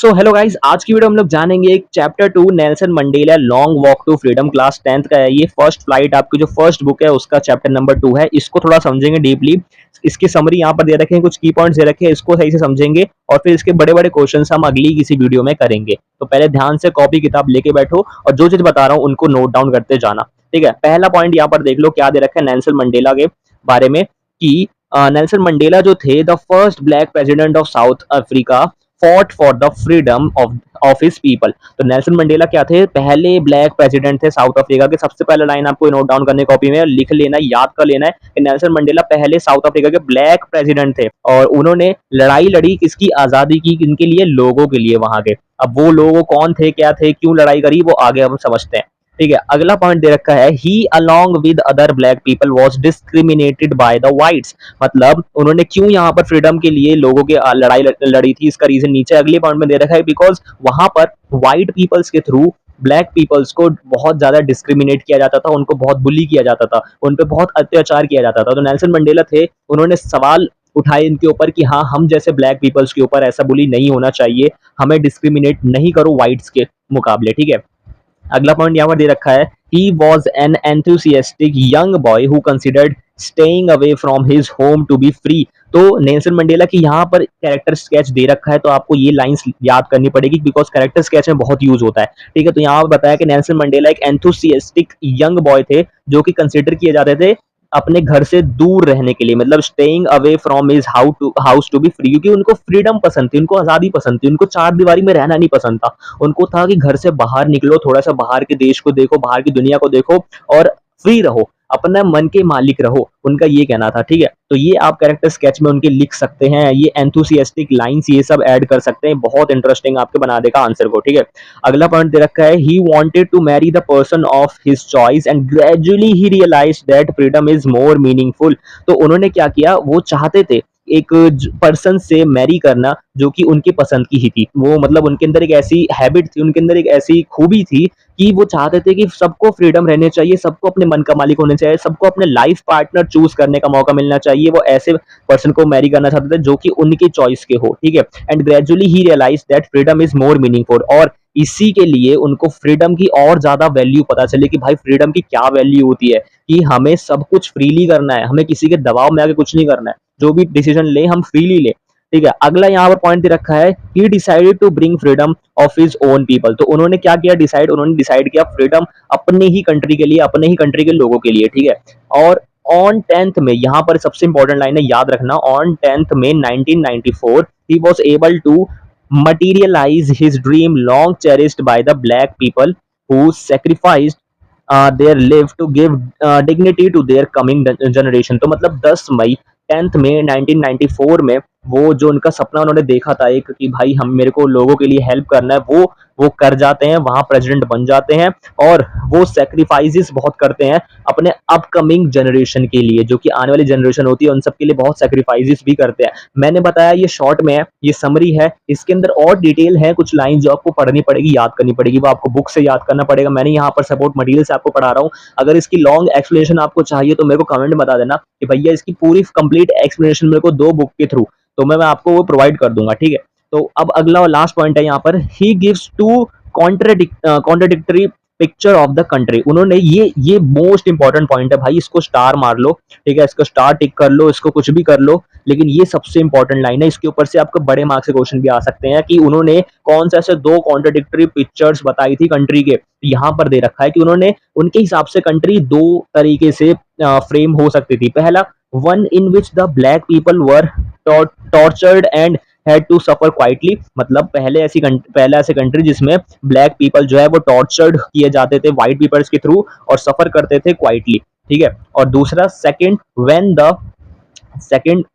So hello guys, आज की video हम लोग जानेंगे एक chapter 2 Nelson Mandela long walk to freedom class 10th का है। ये फर्स्ट फ्लाइट आपकी जो फर्स्ट बुक है उसका चैप्टर नंबर 2 है। इसको थोड़ा समझेंगे डीपली। इसकी समरी यहाँ पर दे रखे हैं, कुछ की पॉइंट्स दे रखे हैं, इसको सही से समझेंगे और फिर इसके बड़े बड़े क्वेश्चन हम अगली किसी वीडियो में करेंगे। तो पहले ध्यान से कॉपी किताब लेके बैठो और जो चीज बता रहा हूँ उनको नोट डाउन करते जाना। ठीक है, पहला पॉइंट यहाँ पर देख लो क्या दे रखा है नेल्सन मंडेला के बारे में कि नेल्सन मंडेला जो थे the first black president of south Africa fought for the freedom of his people. तो नेल्सन मंडेला क्या थे? पहले ब्लैक प्रेसिडेंट थे साउथ अफ्रीका के। सबसे पहला लाइन आपको नोट डाउन करने कॉपी में लिख लेना है, याद कर लेना है कि नेल्सन मंडेला पहले साउथ अफ्रीका के ब्लैक प्रेसिडेंट थे और उन्होंने लड़ाई लड़ी किसकी? आजादी की। किनके लिए? लोगों के लिए वहां के। अब वो लोग कौन थे, क्या थे, क्यों लड़ाई करी, वो आगे हम समझते हैं। ठीक है, अगला पॉइंट दे रखा है he along with other black people was discriminated by the whites. मतलब उन्होंने क्यों यहाँ पर फ्रीडम के लिए लोगों के लड़ाई लड़ी थी, इसका रीजन नीचे अगले पॉइंट में दे रखा है। बिकॉज वहां पर व्हाइट पीपल्स के थ्रू ब्लैक पीपल्स को बहुत ज्यादा डिस्क्रिमिनेट किया जाता था, उनको बहुत बुली किया जाता था, उन पर बहुत अत्याचार किया जाता था। तो नेल्सन मंडेला थे, उन्होंने सवाल उठाए इनके ऊपर कि हाँ, हम जैसे ब्लैक पीपल्स के ऊपर ऐसा बुली नहीं होना चाहिए, हमें डिस्क्रिमिनेट नहीं करो व्हाइट्स के मुकाबले। ठीक है, अगला पॉइंट यहाँ पर दे रखा है he was an enthusiastic young boy who considered staying away from his home to be free. तो नेल्सन मंडेला की यहाँ पर कैरेक्टर स्केच दे रखा है, तो आपको ये लाइंस याद करनी पड़ेगी बिकॉज कैरेक्टर स्केच में बहुत यूज होता है। ठीक है, तो यहाँ पर बताया कि नेल्सन मंडेला एक एंथुसियास्टिक यंग बॉय थे जो कि कंसिडर किए जाते थे अपने घर से दूर रहने के लिए, मतलब staying away from his house to be free, क्योंकि उनको फ्रीडम पसंद थी, उनको आजादी पसंद थी, उनको चार दीवारी में रहना नहीं पसंद था। उनको था कि घर से बाहर निकलो, थोड़ा सा बाहर के देश को देखो, बाहर की दुनिया को देखो और फ्री रहो, अपना मन के मालिक रहो, उनका ये कहना था। ठीक है, तो ये आप कैरेक्टर स्केच में उनके लिख सकते हैं, ये एंथुसियास्टिक लाइंस ये सब ऐड कर सकते हैं, बहुत इंटरेस्टिंग आपके बना देगा आंसर को। ठीक है, अगला पॉइंट दे रखा है he wanted to marry the person of his choice and gradually he realized that freedom is more meaningful. तो उन्होंने क्या किया, वो चाहते थे एक पर्सन से मैरी करना जो कि उनकी पसंद की ही थी। वो मतलब उनके अंदर एक ऐसी हैबिट थी, उनके अंदर एक ऐसी खूबी थी कि वो चाहते थे कि सबको फ्रीडम रहने चाहिए, सबको अपने मन का मालिक होने चाहिए, सबको अपने लाइफ पार्टनर चूज करने का मौका मिलना चाहिए। वो ऐसे पर्सन को मैरी करना चाहते थे जो कि उनकी चॉइस के हो। ठीक है, and gradually he realize that freedom is more meaningful. और इसी के लिए उनको फ्रीडम की और ज्यादा वैल्यू पता चले कि भाई फ्रीडम की क्या वैल्यू होती है, कि हमें सब कुछ फ्रीली करना है, हमें किसी के दबाव में आके कुछ नहीं करना है, जो भी डिसीजन ले हम फ्रीली ले। ठीक है, अगला यहाँ पर पॉइंट दे रखा है he decided to bring freedom of his own people. तो उन्होंने क्या किया, उन्होंने डिसाइड किया फ्रीडम अपने ही कंट्री के लिए, अपने ही कंट्री के लोगों के लिए। ठीक है, और ऑन 10th में, यहाँ पर सबसे इंपॉर्टेंट लाइन है, याद रखना, ऑन 10th में 1994 he was able to materialize his dream long cherished by the black people who sacrificed their life to give dignity to their coming generation। तो मतलब 10 मई 10th में 1994 में वो जो उनका सपना उन्होंने देखा था एक, कि भाई हम मेरे को लोगों के लिए हेल्प करना है, वो कर जाते हैं, वहां प्रेसिडेंट बन जाते हैं और वो सेक्रीफाइसेस बहुत करते हैं अपने अपकमिंग जनरेशन के लिए, जो कि आने वाली जनरेशन होती है उन सब के लिए बहुत सेक्रीफाइसेस भी करते हैं। मैंने बताया ये शॉर्ट में है, ये समरी है, इसके अंदर और डिटेल है, कुछ लाइन जो आपको पढ़नी पड़ेगी, याद करनी पड़ेगी, वो आपको बुक से याद करना पड़ेगा। मैंने यहाँ पर सपोर्ट मटेरियल से आपको पढ़ा रहा हूँ। अगर इसकी लॉन्ग एक्सप्लेनेशन आपको चाहिए तो मेरे को कमेंट बता देना कि भैया इसकी पूरी कंप्लीट एक्सप्लेनेशन मेरे को 2 बुक के थ्रू, तो मैं आपको वो प्रोवाइड कर दूंगा। ठीक है, तो अब अगला और लास्ट पॉइंट है यहाँ पर he gives two contradictory picture of the country. उन्होंने ये मोस्ट इंपॉर्टेंट पॉइंट है भाई, इसको स्टार मार लो। ठीक है, इसको स्टार टिक कर लो, इसको कुछ भी कर लो, लेकिन ये सबसे इंपॉर्टेंट लाइन है, इसके ऊपर से आपको बड़े मार्क्स के क्वेश्चन भी आ सकते हैं कि उन्होंने कौन सा ऐसे 2 कॉन्ट्राडिक्टरी पिक्चर्स बताई थी कंट्री के। यहाँ पर दे रखा है कि उन्होंने उनके हिसाब से कंट्री 2 तरीके से फ्रेम हो सकती थी। पहला, one in which the black people were tortured and had to suffer quietly. मतलब पहले ऐसे कंट्री जिसमें ब्लैक पीपल जो है वो टॉर्चर्ड किए जाते थे व्हाइट पीपल्स के थ्रू और सफर करते थे क्वाइटली। ठीक है, और दूसरा, second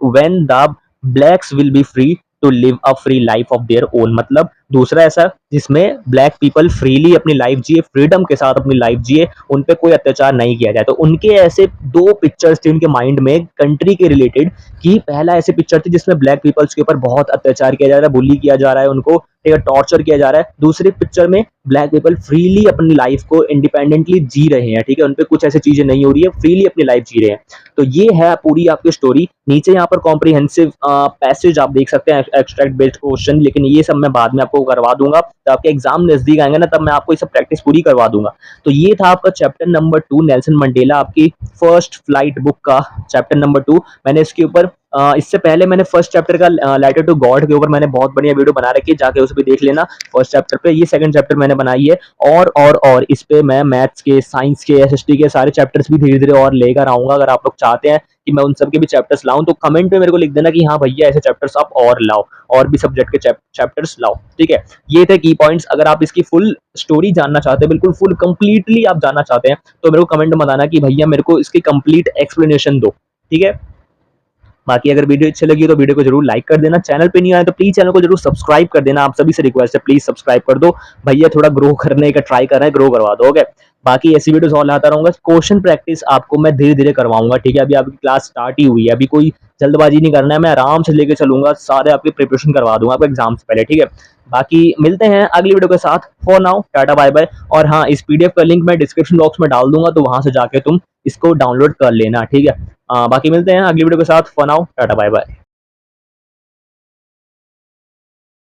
when the blacks will be free to live a free life of their own. मतलब दूसरा ऐसा जिसमें ब्लैक पीपल फ्रीली अपनी लाइफ जिए, फ्रीडम के साथ अपनी लाइफ जिए, उन पे कोई अत्याचार नहीं किया जाए। तो उनके ऐसे 2 पिक्चर्स थे उनके माइंड में कंट्री के रिलेटेड, कि पहला ऐसे पिक्चर थी जिसमें ब्लैक पीपल्स के ऊपर बहुत अत्याचार किया जा रहा है, बुली किया जा रहा है उनको, ठीक है, टॉर्चर किया जा रहा है। दूसरे पिक्चर में ब्लैक पीपल फ्रीली अपनी लाइफ को इंडिपेंडेंटली जी रहे हैं। ठीक है, उनपे कुछ ऐसी चीजें नहीं हो रही है, फ्रीली अपनी लाइफ जी रहे हैं। तो ये है पूरी आपकी स्टोरी। नीचे यहाँ पर कॉम्प्रिहेंसिव पैसेज आप देख सकते हैं, एक्सट्रैक्ट बेस्ड क्वेश्चन, लेकिन ये सब मैं बाद में आपको आपको करवा दूंगा, तो आपके एग्जाम नजदीक आएंगे ना, तब मैं आपको ये सब प्रैक्टिस पूरी करवा दूंगा। तो ये था आपका चैप्टर नंबर 2 नेल्सन मंडेला, आपकी फर्स्ट फ्लाइट बुक का चैप्टर नंबर 2। मैंने इसके ऊपर इससे पहले मैंने फर्स्ट चैप्टर का लेटर टू गॉड के ऊपर मैंने बहुत बढ़िया वीडियो बना रखी है, जाके उसे भी देख लेना फर्स्ट चैप्टर पे। ये सेकंड चैप्टर मैंने बनाई है, और इस पे मैं मैथ्स के, साइंस के, एसएसटी के सारे चैप्टर्स भी धीरे धीरे और लेकर आऊंगा। अगर आप लोग चाहते हैं कि मैं उन सब के भी चैप्टर्स लाऊं, तो कमेंट में मेरे को लिख देना कि हाँ भैया ऐसे चैप्टर्स आप और लाओ, और भी सब्जेक्ट के चैप्टर्स लाओ, ठीक है। ये थे की पॉइंट्स। अगर आप इसकी फुल स्टोरी जानना चाहते हैं, बिल्कुल फुल कंप्लीटली आप जानना चाहते हैं, तो मेरे को कमेंट में बताना कि भैया मेरे को इसकी कंप्लीट एक्सप्लेनेशन दो, ठीक है। बाकी अगर वीडियो अच्छी लगी तो वीडियो को जरूर लाइक कर देना, चैनल पे नहीं आए तो प्लीज चैनल को जरूर सब्सक्राइब कर देना। आप सभी से रिक्वेस्ट है, प्लीज सब्सक्राइब कर दो भैया, थोड़ा ग्रो करने का ट्राई कर रहे हैं, ग्रो करवा दो, ओके। बाकी ऐसी वीडियोस और लाता रहूंगा। क्वेश्चन प्रैक्टिस आपको मैं धीरे धीरे करवाऊंगा, ठीक है। अभी आपकी क्लास स्टार्ट ही हुई है, अभी कोई जल्दबाजी नहीं करना है, मैं आराम से लेके चलूंगा, सारे आपकी प्रिपरेशन करवा दूंगा आपको एग्जाम से पहले, ठीक है। बाकी मिलते हैं अगली वीडियो के साथ। For now tata bye bye. और हाँ, इस पीडीएफ का लिंक मैं डिस्क्रिप्शन बॉक्स में डाल दूंगा, तो वहां से जाके तुम इसको डाउनलोड कर लेना, ठीक है। बाकी मिलते हैं अगली वीडियो के साथ। For now tata bye bye.